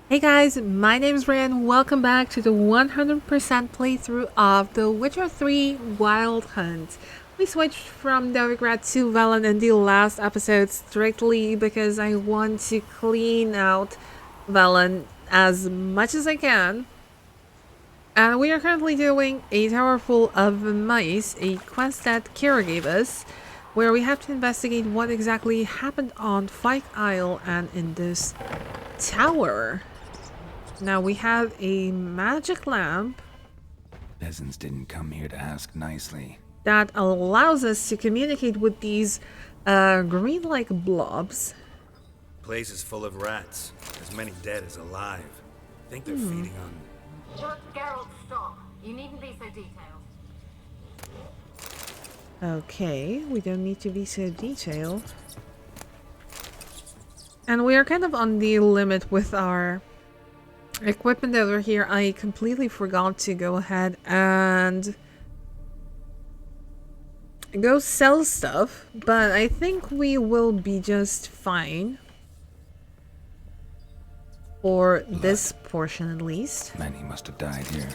Hey guys, my name is Ray and welcome back to the 100% playthrough of The Witcher 3 Wild Hunt. We switched from Niflgaard to Velen in the last episode strictly because I want to clean out Velen as much as I can. And we are currently doing a tower full of mice, a quest that Kira gave us, where we have to investigate what exactly happened on Fyke Isle and in this tower. Now we have a magic lamp Peasants didn't come here to ask nicely. that allows us to communicate with these green-like blobs. Place is full of rats. As many dead as alive. Think they're feeding on... Geralt, stop. You needn't be so detailed. Okay, we don't need to be so detailed. And we are kind of on the limit with our equipment over here. I completely forgot to go ahead and go sell stuff, but I think we will be just fine. For this portion at least. Many must have died here.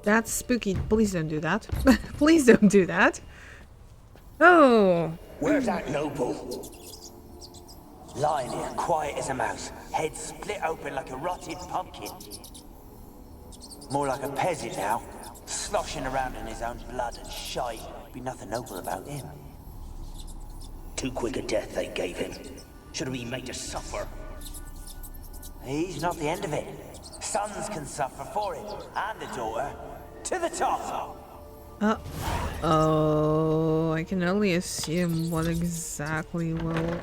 That's spooky. Please don't do that. Please don't do that. Oh. Where's that noble? Lying here, quiet as a mouse, head split open like a rotted pumpkin. More like a peasant now, sloshing around in his own blood and shite. Be nothing noble about him. Too quick a death they gave him. Should have been made to suffer. He's not the end of it. Sons can suffer for it, and the daughter. To the top! Oh, I can only assume what exactly will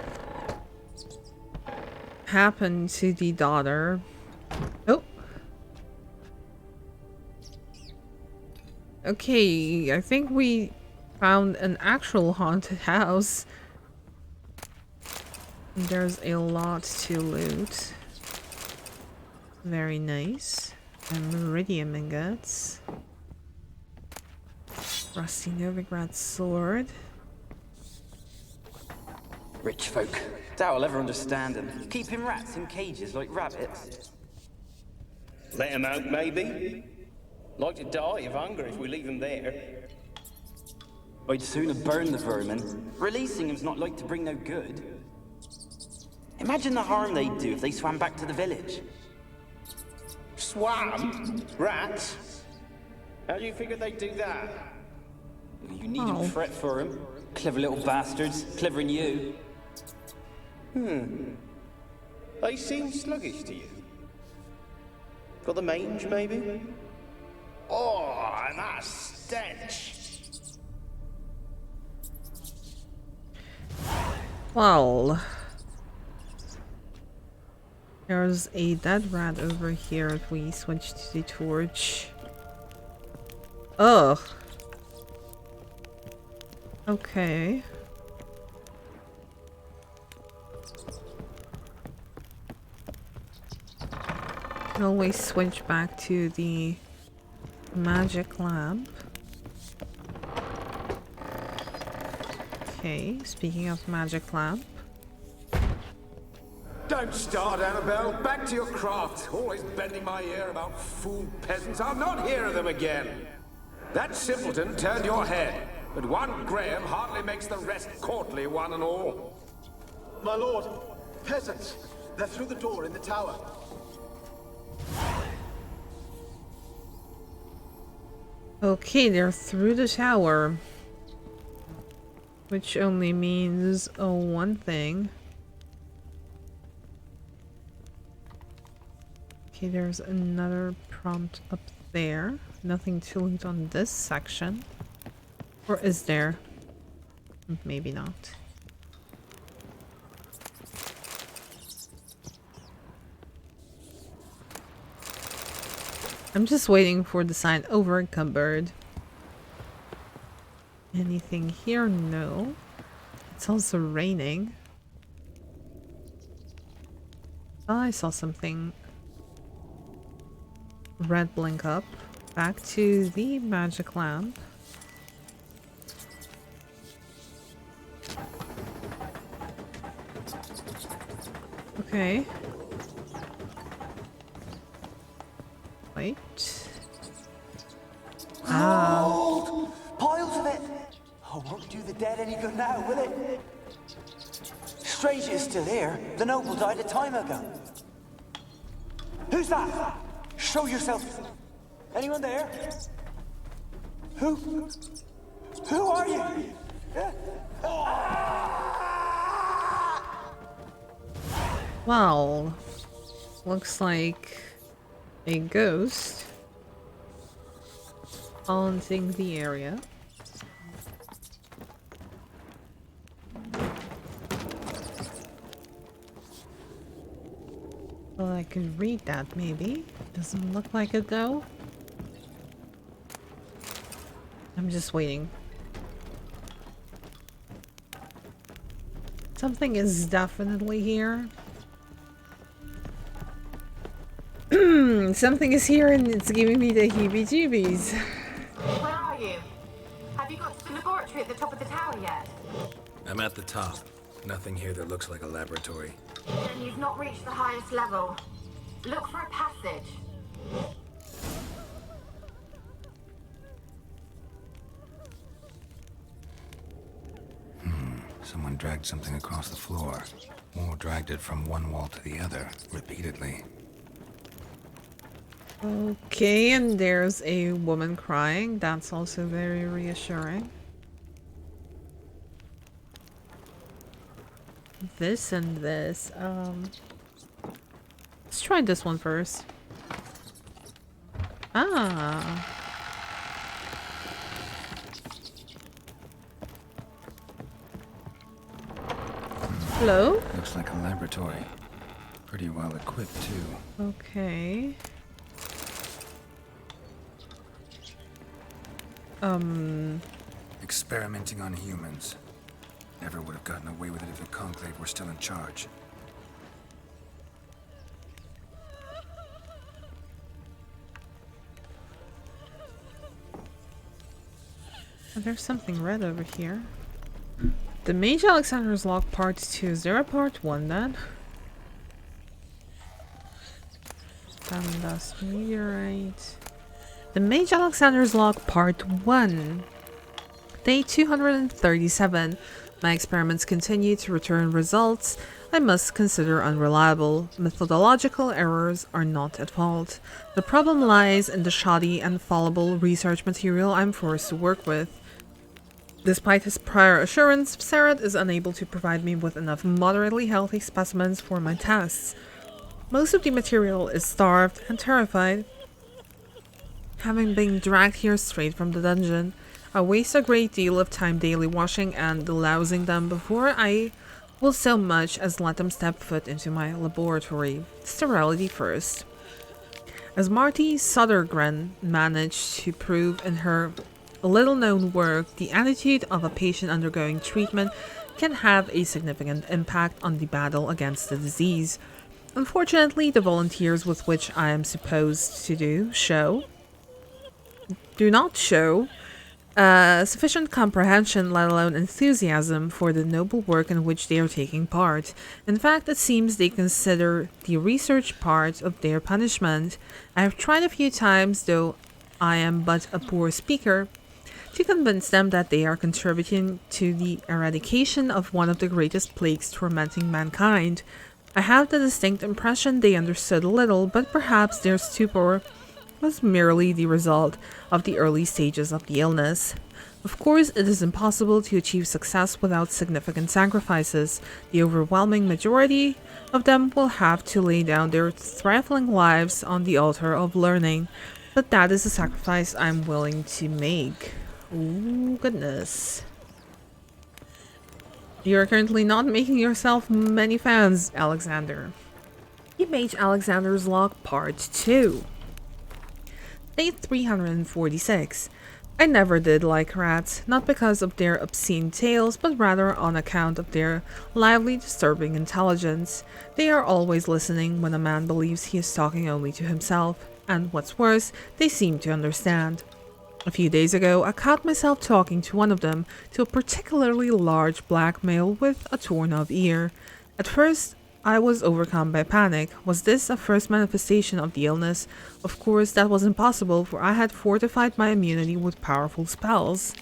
happen to the daughter. Oh. Okay, I think we found an actual haunted house. There's a lot to loot. Very nice. And meridian ingots. Rusty Niflgaard sword. Rich folk. Doubt I'll ever understand them. Keeping rats in cages like rabbits. Let them out, maybe? Like to die of hunger if we leave them there. I'd sooner burn the vermin. Releasing them's not like to bring no good. Imagine the harm they'd do if they swam back to the village. Swam? Rats? How do you figure they'd do that? You needn't fret for them. Clever little bastards. Clever than you. They seem sluggish to you. Got the mange, maybe? Oh, and that stench! Well, there's a dead rat over here if we switch to the torch. Ugh. Okay. Can always switch back to the magic lamp. Okay, speaking of magic lamp. Don't start, Annabelle. Back to your craft. Always bending my ear about fool peasants. I'll not hear of them again. That simpleton turned your head, but one Graham hardly makes the rest courtly, one and all. My lord, peasants. They're through the door in the tower. Okay, they're through the tower. Which only means one thing. Okay, there's another prompt up there. Nothing to loot on this section. Or is there? Maybe not. I'm just waiting for the sign over encumbered. Anything here? No. It's also raining. Oh, I saw something red blink up. Back to the magic lamp. Okay. Wait. Gold! Piles of it! Oh, won't do the dead any good now, will it? Strange it's still here. The noble died a time ago. Who's that? Show yourself. Anyone there? Who? Who are you? Well, looks like a ghost haunting the area. Well, I can read that maybe. Doesn't look like it though. I'm just waiting. Something is definitely here. Something is here and it's giving me the heebie-jeebies. Where are you? Have you got to the laboratory at the top of the tower yet? I'm at the top. Nothing here that looks like a laboratory. Then you've not reached the highest level. Look for a passage. Someone dragged something across the floor. Or dragged it from one wall to the other, repeatedly. Okay, and there's a woman crying. That's also very reassuring. This and this. Let's try this one first. Ah. Hello? Looks like a laboratory. Pretty well equipped, too. Okay. Experimenting on humans. Never would have gotten away with it if the Conclave were still in charge. Oh, there's something red over here. The Mage Alexander's Log Part 2. Is there a Part 1 then? Dust meteorite. The Mage Alexander's Log Part 1. Day 237. My experiments continue to return results I must consider unreliable. Methodological errors are not at fault. The problem lies in the shoddy and fallible research material I'm forced to work with. Despite his prior assurance, Vserad is unable to provide me with enough moderately healthy specimens for my tasks. Most of the material is starved and terrified. Having been dragged here straight from the dungeon, I waste a great deal of time daily washing and lousing them before I will so much as let them step foot into my laboratory. Sterility first. As Marty Sodergren managed to prove in her little-known work, the attitude of a patient undergoing treatment can have a significant impact on the battle against the disease. Unfortunately, the volunteers with which I am supposed to do not show sufficient comprehension, let alone enthusiasm, for the noble work in which they are taking part. In fact, it seems they consider the research part of their punishment. I have tried a few times, though I am but a poor speaker, to convince them that they are contributing to the eradication of one of the greatest plagues tormenting mankind. I have the distinct impression they understood little, but perhaps their stupor was merely the result of the early stages of the illness. Of course, it is impossible to achieve success without significant sacrifices. The overwhelming majority of them will have to lay down their trifling lives on the altar of learning, but that is a sacrifice I'm willing to make. Ooh, goodness. You're currently not making yourself many fans, Alexander. The Mage Alexander's Log Part 2. Day 346. I never did like rats, not because of their obscene tales, but rather on account of their lively, disturbing intelligence. They are always listening when a man believes he is talking only to himself, and what's worse, they seem to understand. A few days ago, I caught myself talking to one of them, to a particularly large black male with a torn-up ear. At first, I was overcome by panic. Was this a first manifestation of the illness? Of course, that was impossible, for I had fortified my immunity with powerful spells.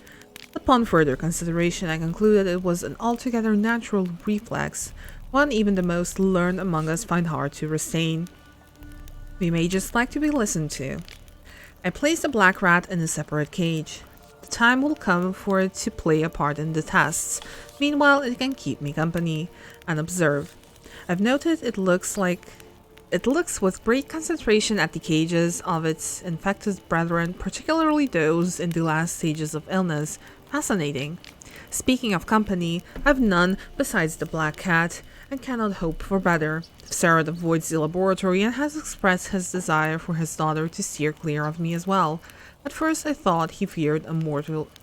Upon further consideration, I concluded it was an altogether natural reflex, one even the most learned among us find hard to restrain. We may just like to be listened to. I placed the black rat in a separate cage. The time will come for it to play a part in the tests. Meanwhile, it can keep me company and observe. I've noted it looks with great concentration at the cages of its infected brethren, particularly those in the last stages of illness. Fascinating. Speaking of company, I've none besides the black cat, and cannot hope for better. Vserad avoids the laboratory and has expressed his desire for his daughter to steer clear of me as well. At first I thought he feared a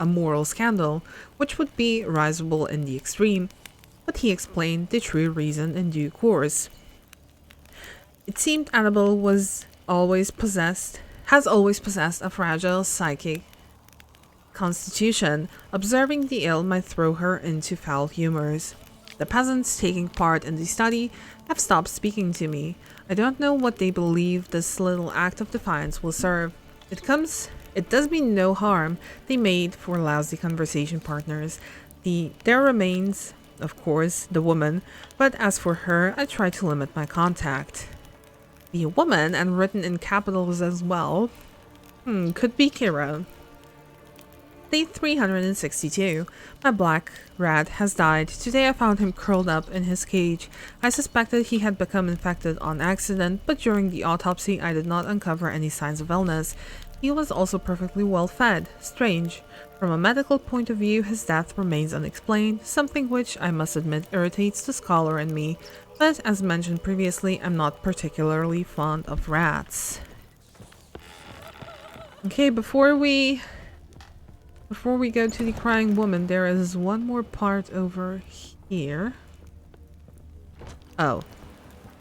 moral scandal, which would be risible in the extreme, but he explained the true reason in due course. It seemed Annabelle has always possessed a fragile psychic constitution. Observing the ill might throw her into foul humors. The peasants taking part in the study have stopped speaking to me. I don't know what they believe this little act of defiance will serve. It does me no harm. They made for lousy conversation partners. There remains, of course, the woman, but as for her, I try to limit my contact. The woman, and written in capitals as well, could be Kira. Day 362. My black rat has died. Today I found him curled up in his cage. I suspected he had become infected on accident, but during the autopsy I did not uncover any signs of illness. He was also perfectly well fed. Strange. From a medical point of view, his death remains unexplained, something which I must admit irritates the scholar in me, but as mentioned previously, I'm not particularly fond of rats. Okay, before we go to the crying woman, there is one more part over here. Oh.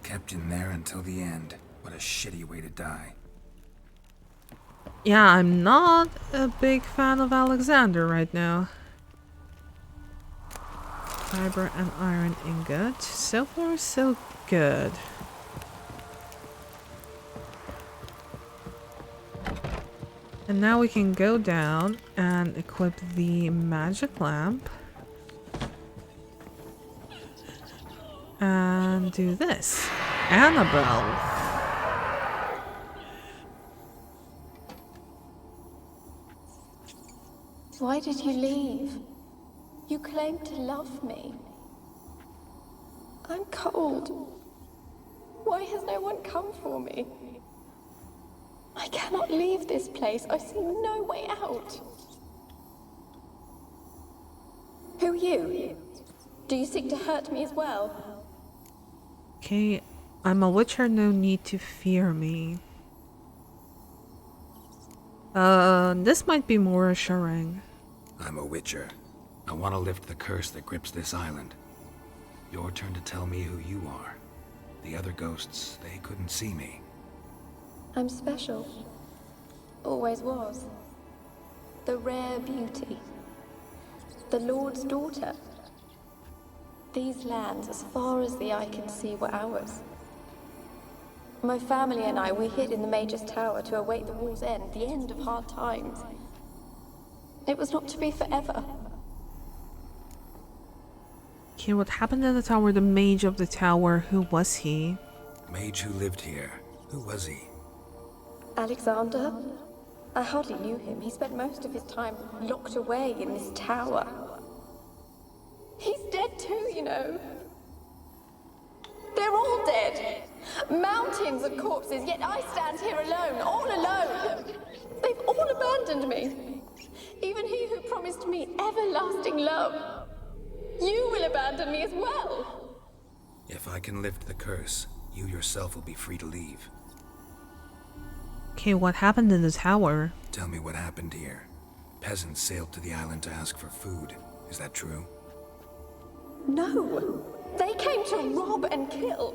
Kept in there until the end. What a shitty way to die. Yeah, I'm not a big fan of Alexander right now. Fiber and iron ingot. So far, so good. And now we can go down and equip the magic lamp. And do this. Annabelle. Why did you leave? You claimed to love me. I'm cold. Why has no one come for me? I cannot leave this place. I see no way out. Who are you? Do you seek to hurt me as well? Okay, I'm a witcher, no need to fear me. This might be more assuring. I'm a witcher. I want to lift the curse that grips this island. Your turn to tell me who you are. The other ghosts, they couldn't see me. I'm special. Always was. The rare beauty. The Lord's daughter. These lands, as far as the eye can see, were ours. My family and I, we hid in the Mage's Tower to await the war's end, the end of hard times. It was not to be forever. Okay, what happened in the tower? The mage of the tower, who was he? Mage who lived here. Who was he? Alexander? I hardly knew him. He spent most of his time locked away in this tower. He's dead too, you know. They're all dead. Mountains of corpses, yet I stand here alone, all alone. They've all abandoned me. Even he who promised me everlasting love. You will abandon me as well. If I can lift the curse, you yourself will be free to leave. Okay, what happened in the tower? Tell me what happened here. Peasants sailed to the island to ask for food. Is that true? No. They came to rob and kill.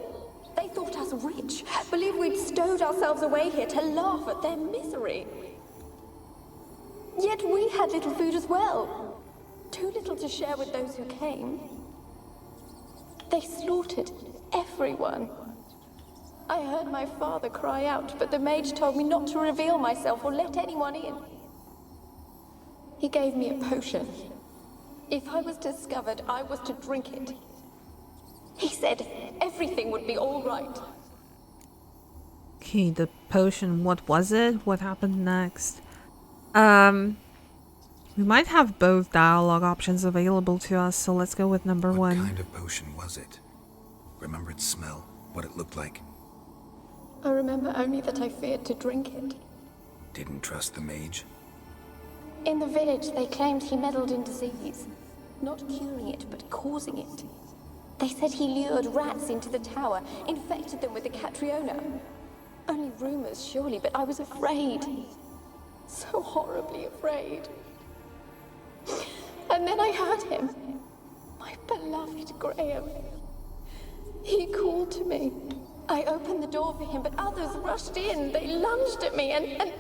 They thought us rich, believed we'd stowed ourselves away here to laugh at their misery. Yet we had little food as well. Too little to share with those who came. They slaughtered everyone. I heard my father cry out, but the mage told me not to reveal myself or let anyone in. He gave me a potion. If I was discovered, I was to drink it. He said everything would be all right. Okay, the potion, what was it? What happened next? We might have both dialogue options available to us, so let's go with number one. What kind of potion was it? Remember its smell? What it looked like? I remember only that I feared to drink it. Didn't trust the mage? In the village, they claimed he meddled in disease. Not curing it, but causing it. They said he lured rats into the tower, infected them with the Catriona. Only rumors, surely, but I was afraid. So horribly afraid. And then I heard him. My beloved Graham. He called to me. I opened the door for him, but others rushed in. They lunged at me and...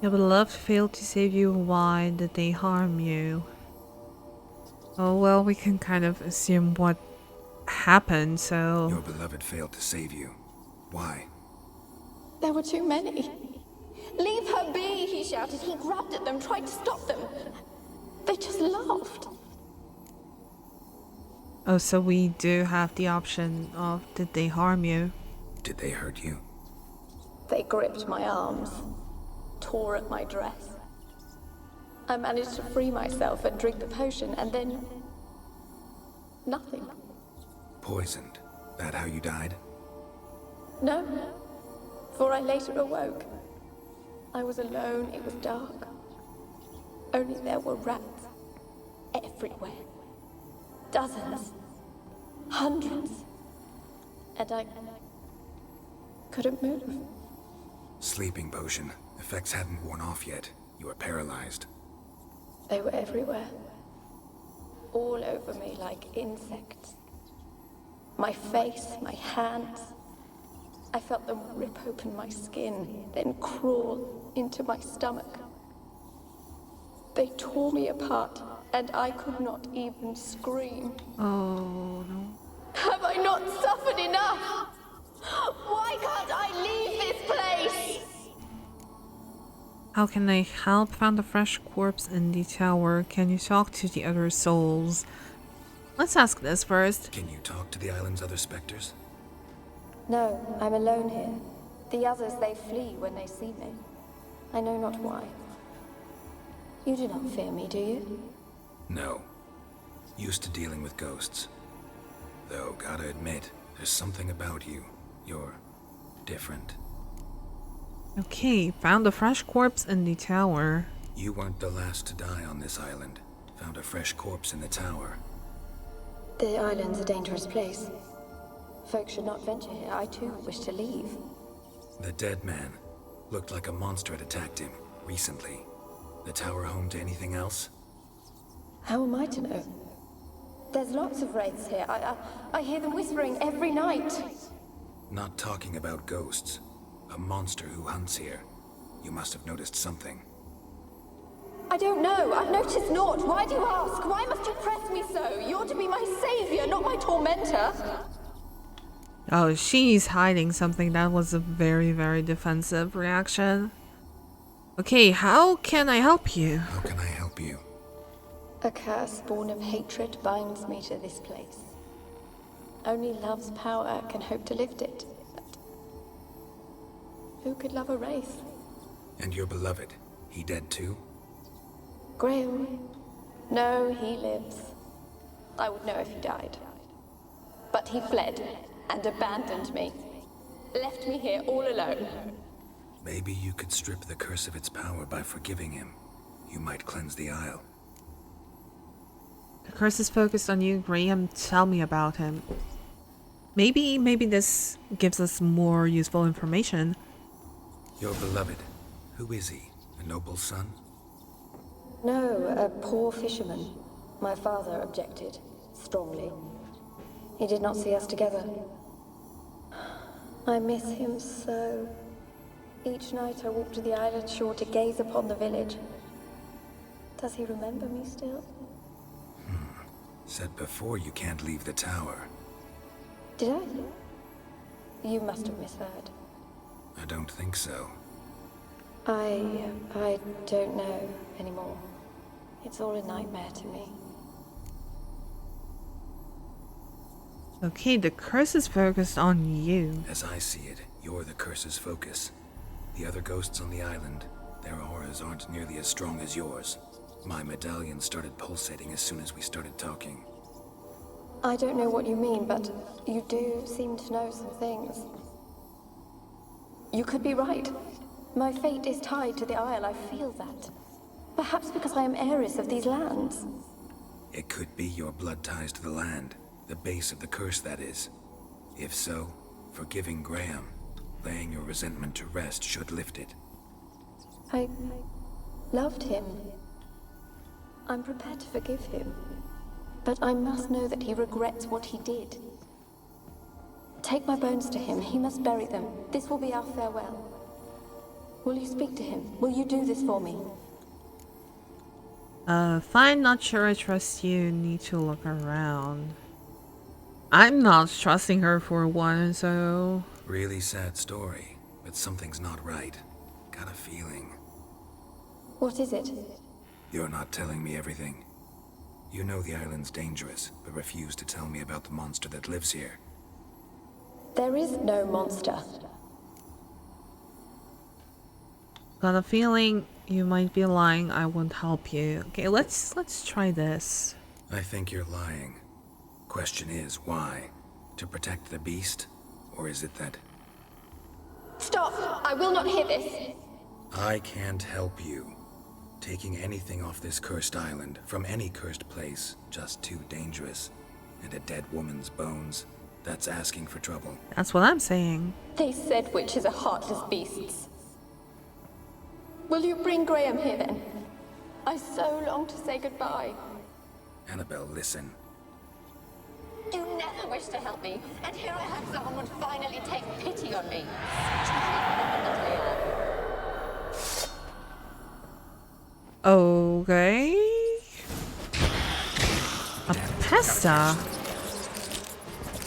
Your beloved failed to save you. Why did they harm you? Oh, well, we can kind of assume what happened, so... Your beloved failed to save you. Why? There were too many. Leave her be, he shouted. He grabbed at them, tried to stop them. They just laughed. Oh, so we do have the option of did they harm you? Did they hurt you? They gripped my arms, tore at my dress. I managed to free myself and drink the potion, and then... nothing. Poisoned? That how you died? No, for I later awoke. I was alone, it was dark. Only there were rats everywhere. Dozens. Hundreds. And I couldn't move. Sleeping potion. Effects hadn't worn off yet. You were paralyzed. They were everywhere. All over me like insects. My face, my hands. I felt them rip open my skin, then crawl into my stomach. They tore me apart, and I could not even scream. Oh, no. Have I not suffered enough? Why can't I leave this place? How can I help? Found a fresh corpse in the tower. Can you talk to the other souls? Let's ask this first. Can you talk to the island's other specters? No, I'm alone here. The others, they flee when they see me. I know not why. You do not fear me, do you? No. Used to dealing with ghosts. Though, gotta admit, there's something about you. You're different. Okay, found a fresh corpse in the tower. You weren't the last to die on this island. Found a fresh corpse in the tower. The island's a dangerous place. Folk should not venture here. I too wish to leave. The dead man. Looked like a monster had attacked him, recently. The tower home to anything else? How am I to know? There's lots of wraiths here. I hear them whispering every night. Not talking about ghosts. A monster who hunts here. You must have noticed something. I don't know. I've noticed naught. Why do you ask? Why must you press me so? You're to be my savior, not my tormentor. Oh, she's hiding something. That was a very, very defensive reaction. Okay, how can I help you? How can I help you? A curse born of hatred binds me to this place. Only love's power can hope to lift it. But who could love a wraith? And your beloved, he dead too? Graham? No, he lives. I would know if he died. But he fled and abandoned me. Left me here all alone. Maybe you could strip the curse of its power by forgiving him. You might cleanse the Isle. The curse is focused on you, Graham. Tell me about him. Maybe this gives us more useful information. Your beloved, who is he? A noble son? No, a poor fisherman. My father objected, strongly. He did not see us together. I miss him so. Each night I walk to the island shore to gaze upon the village. Does he remember me still? Said before you can't leave the tower. Did I? You must have misheard. I don't think so. I don't know anymore. It's all a nightmare to me. Okay, the curse is focused on you. As I see it, you're the curse's focus. The other ghosts on the island, their auras aren't nearly as strong as yours. My medallion started pulsating as soon as we started talking. I don't know what you mean, but you do seem to know some things. You could be right. My fate is tied to the Isle, I feel that. Perhaps because I am heiress of these lands. It could be your blood ties to the land, the base of the curse, that is. If so, forgiving Graham, laying your resentment to rest should lift it. I loved him. I'm prepared to forgive him. But I must know that he regrets what he did. Take my bones to him. He must bury them. This will be our farewell. Will you speak to him? Will you do this for me? Fine, not sure I trust you. Need to look around. I'm not trusting her for one, so... Really sad story, but something's not right. Got a feeling. What is it? You're not telling me everything. You know the island's dangerous, but refuse to tell me about the monster that lives here. There is no monster. Got a feeling you might be lying. I won't help you. Okay, let's try this. I think you're lying. Question is, why? To protect the beast? Or is it that... Stop! I will not hear this! I can't help you. Taking anything off this cursed island, from any cursed place, just too dangerous. And a dead woman's bones, that's asking for trouble. That's what I'm saying. They said witches are heartless beasts. Will you bring Graham here then? I so long to say goodbye. Annabelle, listen. You never wished to help me, and here I have someone would finally take pity on me. Okay. A pesta.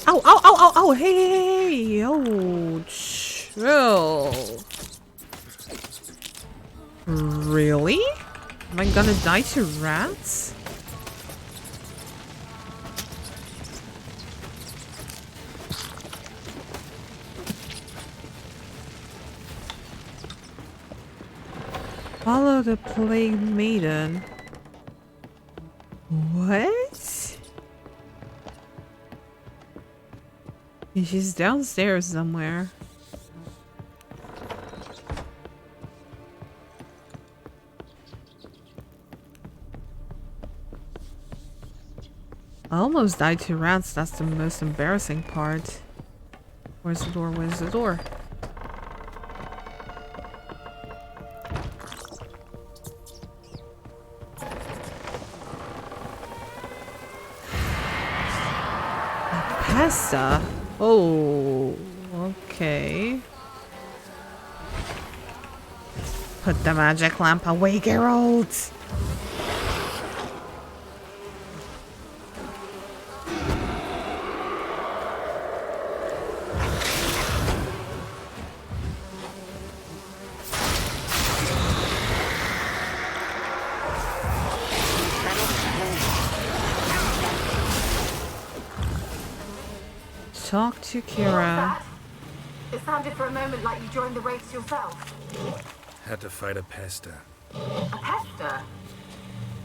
Ow, ow, ow, ow, ow, hey, hey, hey, yo, chill. Really? Am I gonna die to rats? Follow the plague maiden. What? She's downstairs somewhere. I almost died to rats. That's the most embarrassing part. Where's the door? Where's the door? Pesta? Oh, okay. Put the magic lamp away, Geralt! Talk to Kira. It sounded for a moment like you joined the race yourself. Had to fight a pesta. A pesta?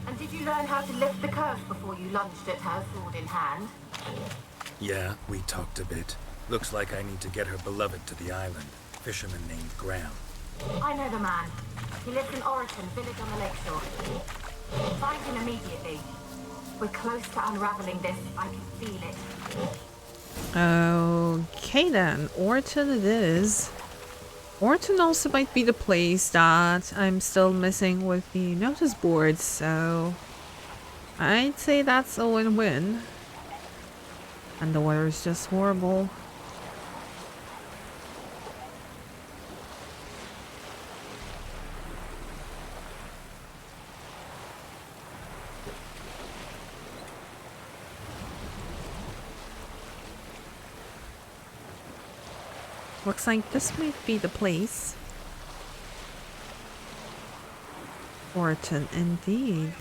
And did you learn how to lift the curse before you lunged at her, sword in hand? Yeah, we talked a bit. Looks like I need to get her beloved to the island. Fisherman named Graham. I know the man. He lives in Oriton, village on the lakeshore. Find him immediately. We're close to unraveling this. I can feel it. Okay then, Orton it is. Orton also might be the place that I'm still missing with the notice boards, so I'd say that's a win-win. And the weather is just horrible. Looks like this might be the place. Orton, indeed.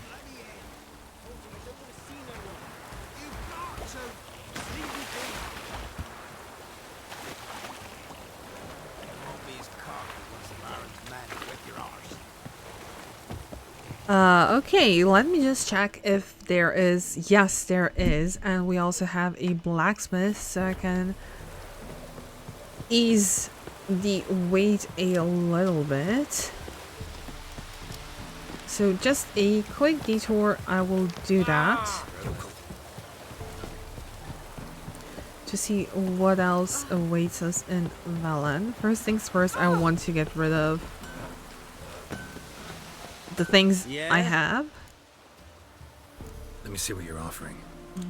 Okay, let me just check if there is. Yes, there is. And we also have a blacksmith, so I can ease the weight a little bit. So just a quick detour, I will do that. To see what else awaits us in Velen. First things first, I want to get rid of the things I have. Let me see what you're offering.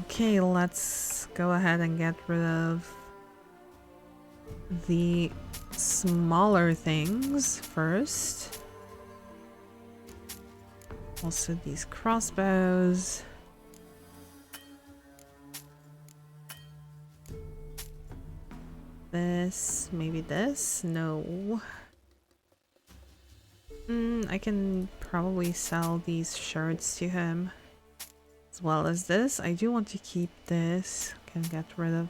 Okay, let's go ahead and get rid of the smaller things first. Also these crossbows. This, maybe this? No. I can probably sell these shirts to him. As well as this. I do want to keep this. Can get rid of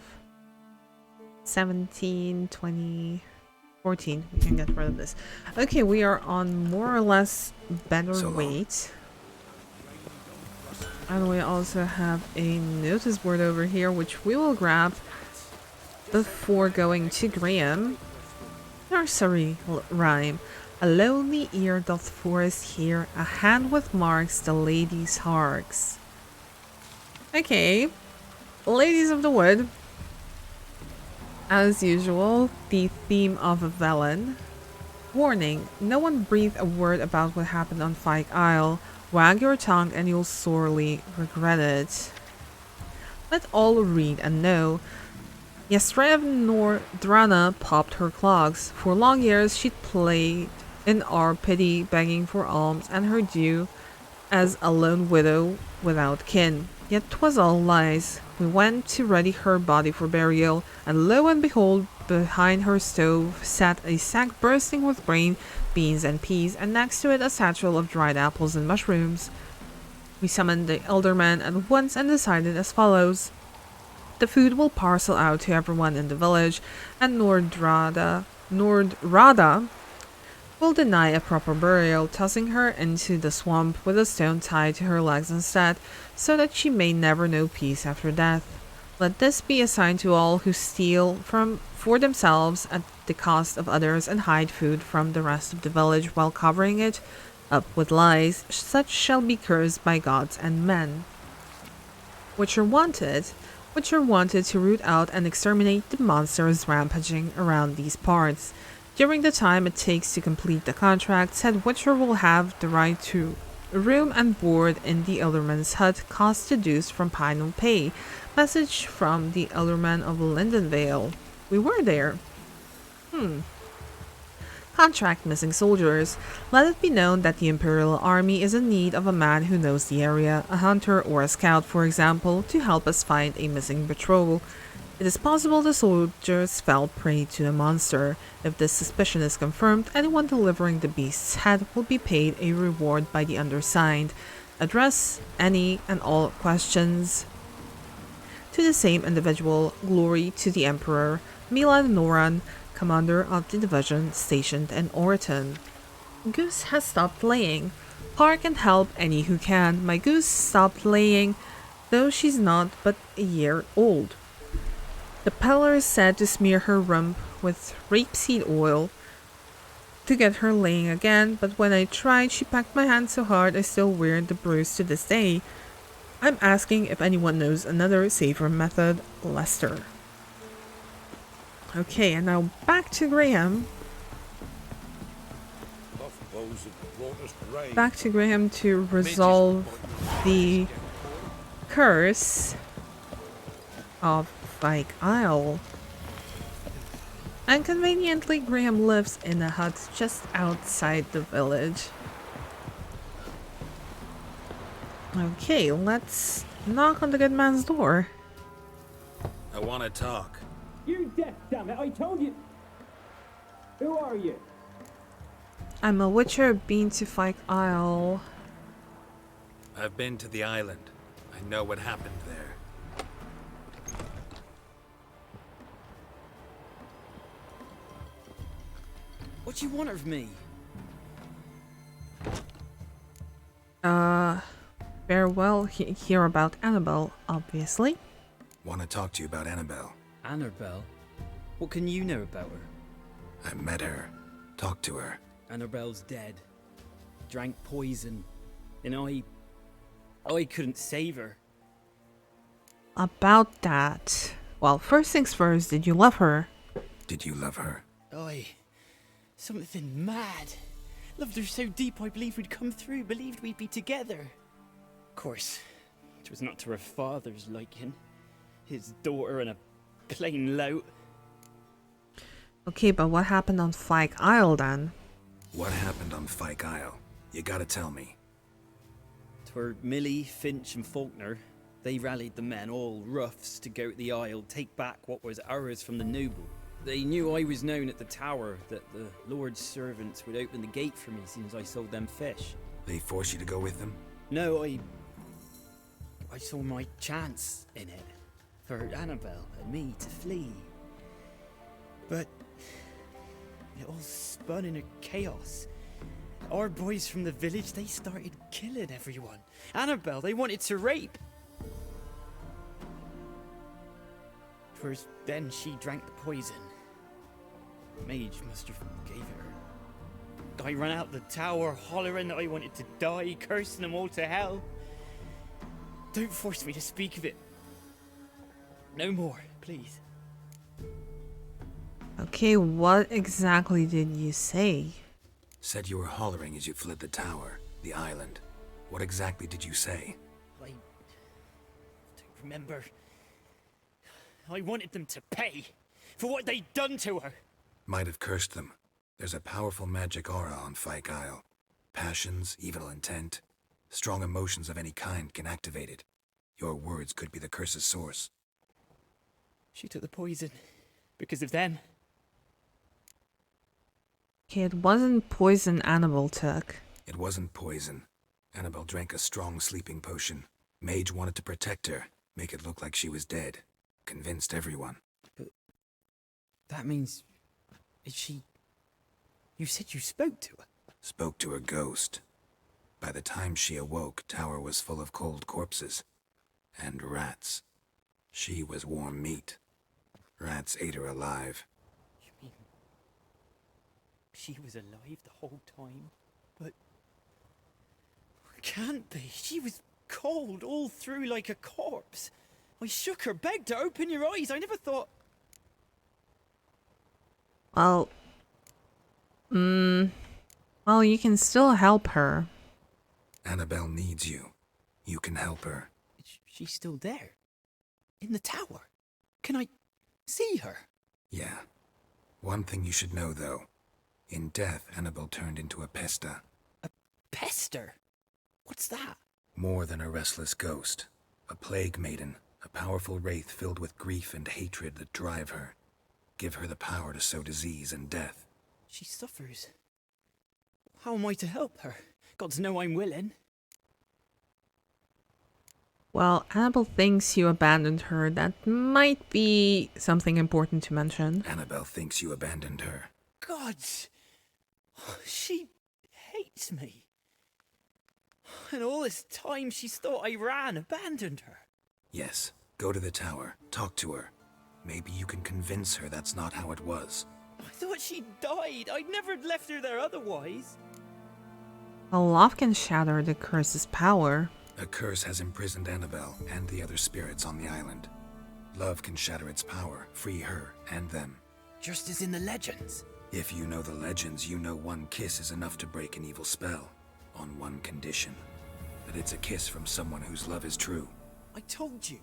17, 20, 14. We can get rid of this. Okay, we are on more or less better weight. And we also have a notice board over here, which we will grab before going to Graham. Nursery rhyme. A lonely ear doth forest hear, a hand with marks the lady's harks. Okay, ladies of the wood. As usual, the theme of Velen. Warning, no one breathe a word about what happened on Fyke Isle. Wag your tongue and you'll sorely regret it. Let all read and know. Yestrev nor Drana popped her clogs. For long years she'd played in our pity, begging for alms and her due as a lone widow without kin. Yet 'twas all lies. We went to ready her body for burial, and lo and behold, behind her stove sat a sack bursting with grain, beans and peas, and next to it a satchel of dried apples and mushrooms. We summoned the elderman at once and decided as follows. The food will parcel out to everyone in the village, and Nordrada will deny a proper burial, tossing her into the swamp with a stone tied to her legs instead, so that she may never know peace after death. Let this be a sign to all who steal for themselves at the cost of others and hide food from the rest of the village while covering it up with lies. Such shall be cursed by gods and men. Which are wanted to root out and exterminate the monsters rampaging around these parts. During the time it takes to complete the contract, said Witcher will have the right to room and board in the Elderman's hut, cost deduced from final pay. Message from the Elderman of Lindenvale. We were there. Contract missing soldiers. Let it be known that the Imperial Army is in need of a man who knows the area, a hunter or a scout, for example, to help us find a missing patrol. It is possible the soldiers fell prey to a monster. If this suspicion is confirmed, anyone delivering the beast's head will be paid a reward by the undersigned. Address any and all questions to the same individual. Glory to the Emperor. Milan Noran, commander of the division stationed in Orton. Goose has stopped laying. Park and help any who can. My goose stopped laying, though she's not but a year old. The peddler is said to smear her rump with rapeseed oil to get her laying again, but when I tried, she packed my hand so hard I still wear the bruise to this day. I'm asking if anyone knows another safer method. Lester. Okay, and now back to Graham. Back to Graham to resolve the curse of Fyke Isle. And conveniently, Graham lives in a hut just outside the village. Okay, let's knock on the good man's door. I want to talk. You deaf, damn it! I told you. Who are you? I'm a witcher, been to Fyke Isle. I've been to the island. I know what happened there. What do you want of me? Farewell, hear about Annabelle, obviously. Want to talk to you about Annabelle. Annabelle? What can you know about her? I met her. Talked to her. Annabelle's dead. Drank poison. And I couldn't save her. About that. Well, first things first, did you love her? Did you love her? Something mad. Loved her so deep I believed we'd come through, believed we'd be together. Of course, it was not to her father's liking. His daughter and a plain lout. Okay, but what happened on Fyke Isle then? What happened on Fyke Isle? You gotta tell me. 'Twere Millie, Finch and Faulkner. They rallied the men, all roughs, to go to the Isle, take back what was ours from the noble. They knew I was known at the tower, that the Lord's servants would open the gate for me as soon as I sold them fish. They forced you to go with them? No, I saw my chance in it. For Annabelle and me to flee. But it all spun in a chaos. Our boys from the village, they started killing everyone. Annabelle, they wanted to rape. First, then she drank the poison. Mage must have gave it her. I ran out the tower, hollering that I wanted to die, cursing them all to hell. Don't force me to speak of it. No more, please. Okay, what exactly did you say? Said you were hollering as you fled the tower, the island. What exactly did you say? I don't remember. I wanted them to pay for what they'd done to her. Might have cursed them. There's a powerful magic aura on Fyke Isle. Passions, evil intent, strong emotions of any kind can activate it. Your words could be the curse's source. She took the poison because of them. Okay, it wasn't poison Annabelle took. It wasn't poison. Annabelle drank a strong sleeping potion. Mage wanted to protect her, make it look like she was dead. Convinced everyone. But that means... is she... You said you spoke to her? Spoke to a ghost. By the time she awoke, tower was full of cold corpses. And rats. She was warm meat. Rats ate her alive. You mean... she was alive the whole time? But... can't be. She was cold all through like a corpse. I shook her, begged her, open your eyes. I never thought... Well... well, you can still help her. Annabelle needs you. You can help her. She's still there. In the tower. Can I see her? Yeah. One thing you should know, though. In death, Annabelle turned into a pesta. A pester? What's that? More than a restless ghost. A plague maiden. A powerful wraith filled with grief and hatred that drive her. Give her the power to sow disease and death. She suffers. How am I to help her? Gods know I'm willing. Well, Annabelle thinks you abandoned her. That might be something important to mention. Annabelle thinks you abandoned her. Gods! She hates me. And all this time she's thought I abandoned her. Yes. Go to the tower. Talk to her. Maybe you can convince her that's not how it was. I thought she died. I'd never left her there otherwise. A love can shatter the curse's power. A curse has imprisoned Annabelle and the other spirits on the island. Love can shatter its power, free her and them. Just as in the legends. If you know the legends, you know one kiss is enough to break an evil spell. On one condition. That it's a kiss from someone whose love is true. I told you.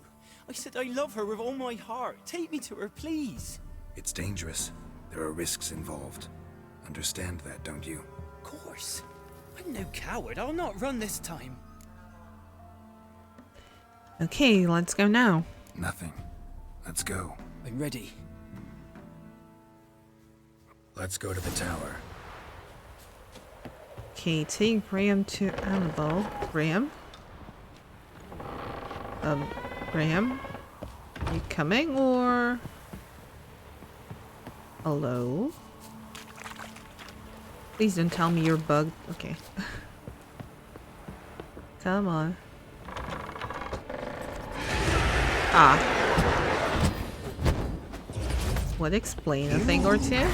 I said I love her with all my heart. Take me to her, please. It's dangerous. There are risks involved. Understand that, don't you? Of course. I'm no coward. I'll not run this time. Okay, let's go now. Nothing. Let's go. I'm ready. Let's go to the tower. Okay, take Graham to Annabelle. Graham? Graham? Are you coming or... Hello? Please don't tell me you're bugged. Okay. Come on. Ah. Would explain a thing or two?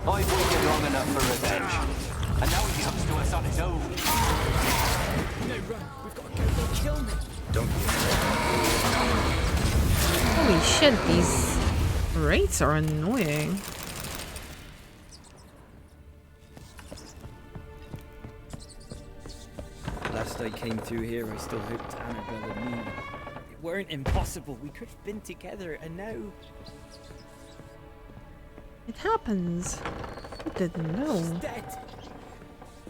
I've waited long enough for revenge, and now he comes to us on his own. No, run. We've got to go. They'll kill me. Don't Holy shit, these rates are annoying. Last I came through here, I still hoped Annabelle and me. It weren't impossible. We could have been together, and now... It happens. I didn't know. She's dead.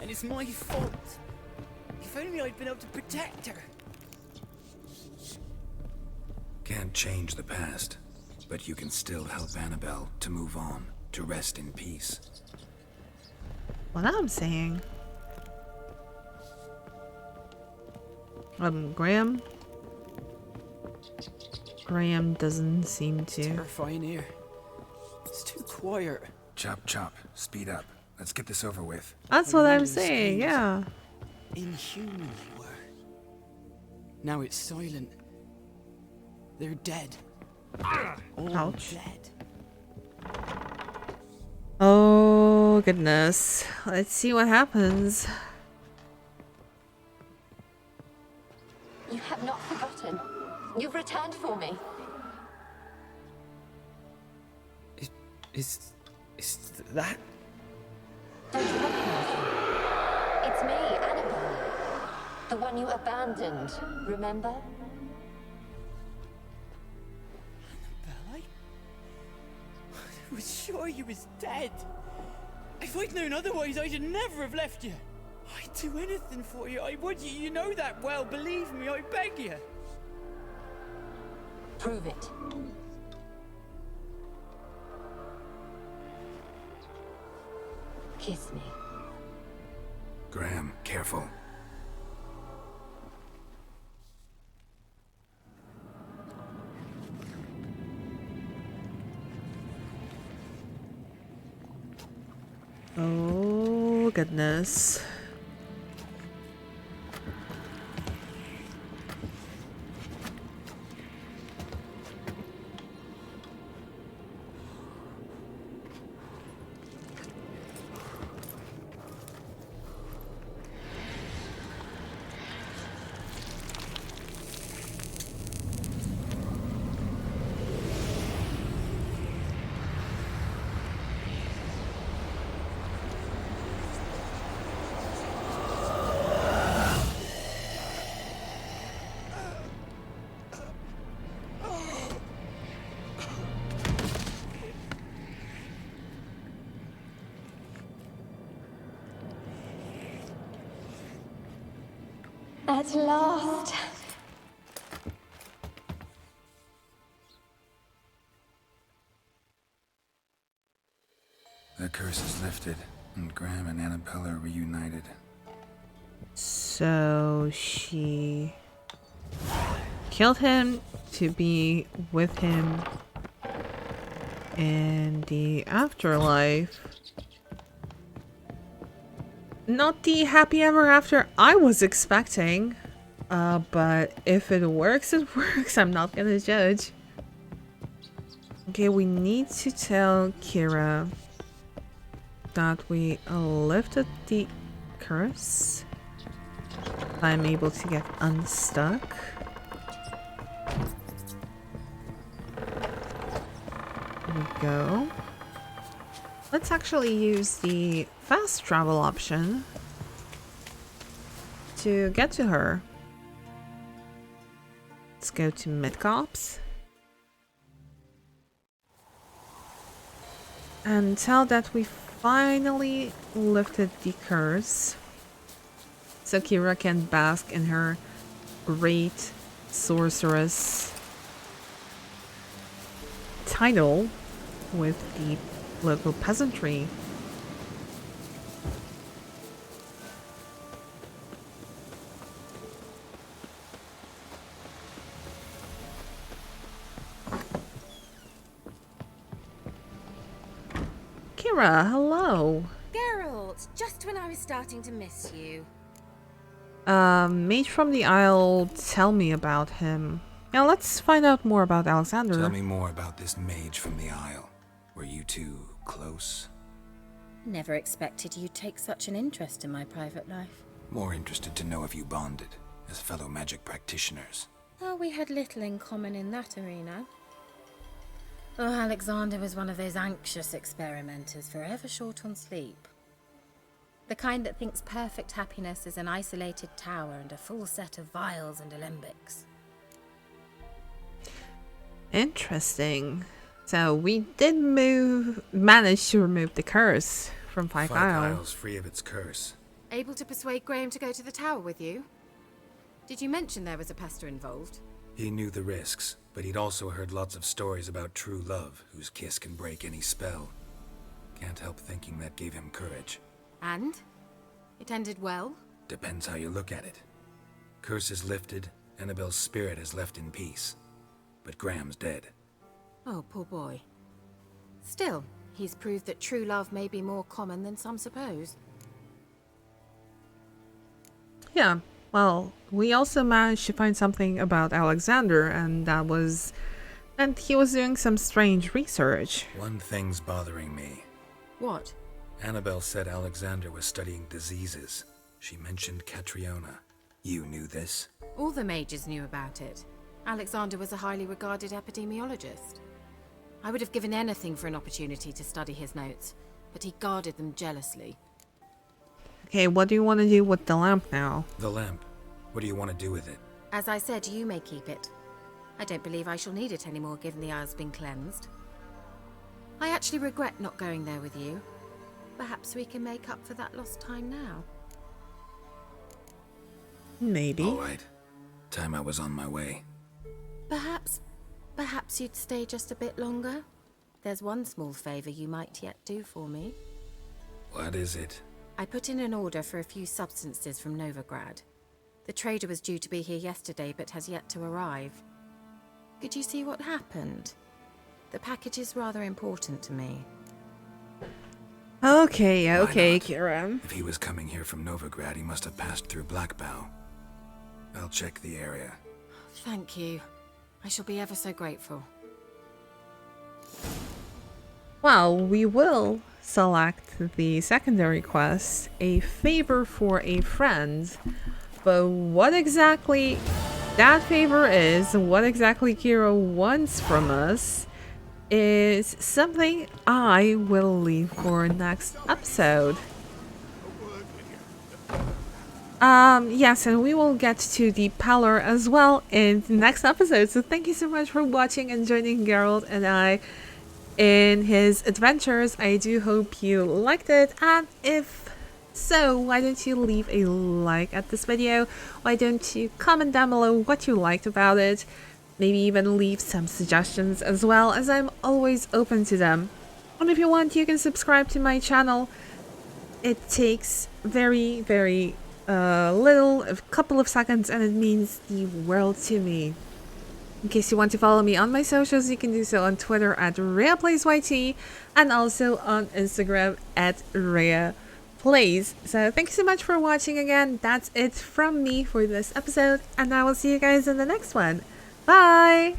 And it's my fault. If only I'd been able to protect her. Can't change the past, but you can still help Annabelle to move on, to rest in peace. What I'm saying. Graham? Graham doesn't seem to. Terrifying here. It's too quiet. Chop, chop. Speed up. Let's get this over with. That's what I'm saying, yeah. Inhuman they were. Now it's silent. They're dead. All Ouch. dead. Oh, goodness. Let's see what happens. You have not forgotten. You've returned for me. Is that? Don't you recognize me? It's me, Annabelle. The one you abandoned, remember? Annabelle, I was sure you was dead. If I'd known otherwise, I should never have left you. I'd do anything for you. I would. You know that well. Believe me, I beg you. Prove it. Kiss me. Graham, careful. Oh, goodness. At last. The curse is lifted, and Graham and Annabelle are reunited. So she killed him to be with him in the afterlife. Not the happy ever after I was expecting. But if it works, it works. I'm not gonna judge. Okay, we need to tell Kira that we lifted the curse. I'm able to get unstuck. There we go. Let's actually use the fast travel option to get to her. Let's go to Midcops and tell that we finally lifted the curse, so Kira can bask in her great sorceress title with the local peasantry. Kira, hello. Geralt, just when I was starting to miss you. Mage from the Isle, tell me about him. Now let's find out more about Alexander. Tell me more about this mage from the Isle. Were you two close? Never expected you'd take such an interest in my private life. More interested to know if you bonded as fellow magic practitioners. Oh, we had little in common in that arena. Oh, Alexander was one of those anxious experimenters, forever short on sleep. The kind that thinks perfect happiness is an isolated tower and a full set of vials and alembics. Interesting. So we did manage to remove the curse from Fyke Isle. Isle's free of its curse. Able to persuade Graham to go to the tower with you? Did you mention there was a pesta involved? He knew the risks, but he'd also heard lots of stories about true love, whose kiss can break any spell. Can't help thinking that gave him courage. And? It ended well? Depends how you look at it. Curse is lifted, Annabelle's spirit is left in peace. But Graham's dead. Oh, poor boy. Still, he's proved that true love may be more common than some suppose. Yeah, well, we also managed to find something about Alexander, and he was doing some strange research. One thing's bothering me. What? Annabelle said Alexander was studying diseases. She mentioned Catriona. You knew this? All the mages knew about it. Alexander was a highly regarded epidemiologist. I would have given anything for an opportunity to study his notes, but he guarded them jealously. Okay, what do you want to do with the lamp now? The lamp. What do you want to do with it? As I said, you may keep it. I don't believe I shall need it anymore, given the Isle's been cleansed. I actually regret not going there with you. Perhaps we can make up for that lost time now. Maybe. All right. Time I was on my way. Perhaps you'd stay just a bit longer? There's one small favor you might yet do for me. What is it? I put in an order for a few substances from Niflgaard. The trader was due to be here yesterday, but has yet to arrive. Could you see what happened? The package is rather important to me. Okay, Why not? Kira. If he was coming here from Novigrad, he must have passed through Blackbow. I'll check the area. Thank you. I shall be ever so grateful. Well, we will select the secondary quest, a favor for a friend. But what exactly that favor is, what exactly Kira wants from us, is something I will leave for next episode. Yes, and we will get to the Peller as well in the next episode. So thank you so much for watching and joining Geralt and I in his adventures. I do hope you liked it, and if so, why don't you leave a like at this video? Why don't you comment down below what you liked about it? Maybe even leave some suggestions as well, as I'm always open to them. And if you want, you can subscribe to my channel. It takes very little, a couple of seconds, and it means the world to me. In case you want to follow me on my socials, you can do so on Twitter at RheaPlaysYT and also on Instagram at RheaPlays. So thank you so much for watching again. That's it from me for this episode, and I will see you guys in the next one. Bye!